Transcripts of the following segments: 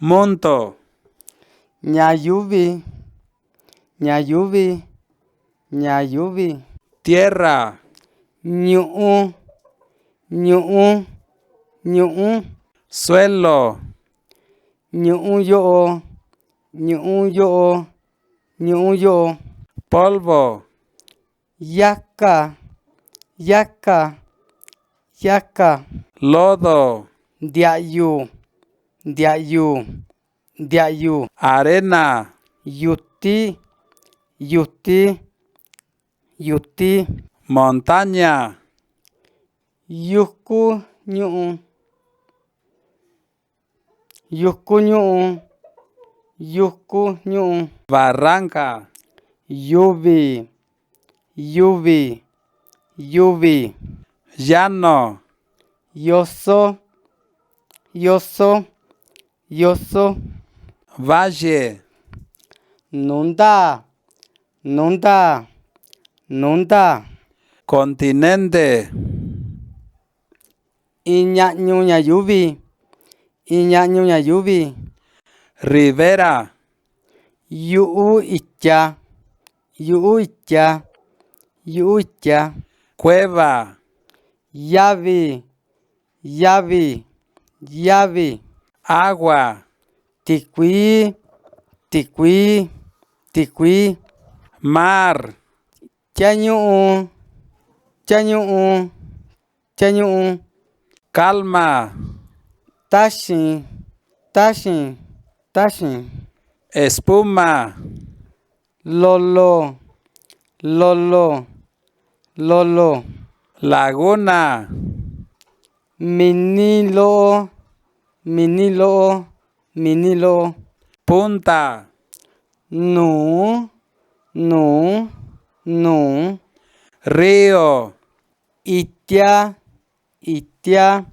Monto. Ñayuvi, ñayuvi, ñayuvi. Tierra. Ñu'u, ñu'u, ñu'u. Suelo. Ñu'u yo'o, ñu'u yo'o, ñu'u yo'o. Polvo. Yaca, yaca, yaca. Lodo. Diayu, diayu, diayu. Arena. Yuti, yuti, yuti. Montaña. Yuku ñu'u, yuku ñu'u, yuku ñu'u. Barranca. Yuvi, yuvi, yuvi. Llano. Yoso, yoso, yoso. Valle. Nunda, nunda, nunda. Continente. Iñañu ñayuvi, iñañu ñayuvi. Ribera. Yu'u itya, yu'u itya, yu'u itya. Cueva. Yavi, yavi, yavi. Agua. Tikui, tikui, tikui. Mar. Chañu'u, chañu'u, chañu'u. Calma. Tashi, tashi, tashi. Espuma. Lolo, lolo, lolo. Laguna. Minilo, minilo, minilo. Punta. Nu, nu, nu. Río. Itia, itia,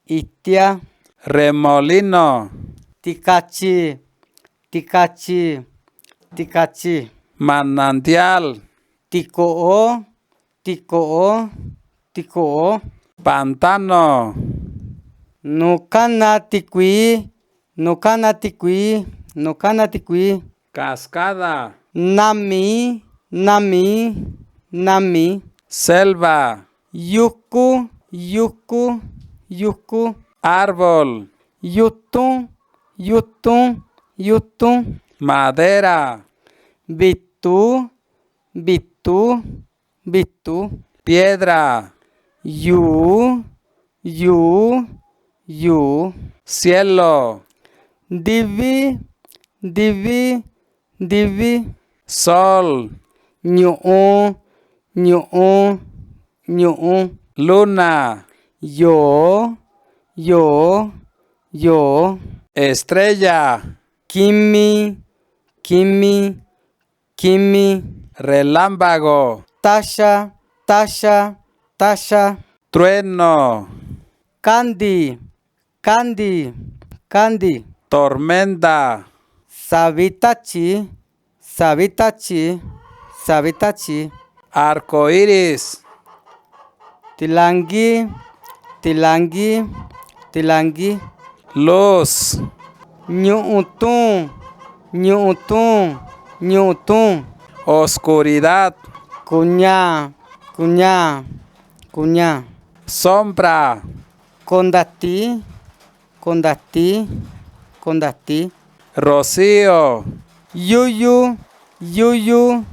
itia. Remolino. Tikachi, tikachi, tikachi. Manantial. Tiko'o, tiko'o, tiko'o. Pantano. Nukana tikui, nukana tikui, nukana tikui. Cascada. Nami, nami, nami. Selva. Yuku, yuku, yuku. Árbol. Yutun, yutun, yutun. Madera. Bitu, bitu, bitu. Piedra. Yu, yu, yu. Cielo. Divi, divi, divi. Sol. Ñu'u, ñu'u, ñu'u. Luna. Yo, yo, yo. Estrella. Kimi, kimi, kimi. Relámpago. Tasha, tasha, tasha. Trueno. Candy, candy, candy. Tormenta. Sabitachi, sabitachi, sabitachi. Arco iris. Tilangi, tilangi, tilangi. Luz. Ñu'utun, ñu'utun, ñu'utun. Oscuridad. Kuña, kuña, kuña. Sombra. Kondati, kondati, kondati. Rocío. Yuyu, yuyu,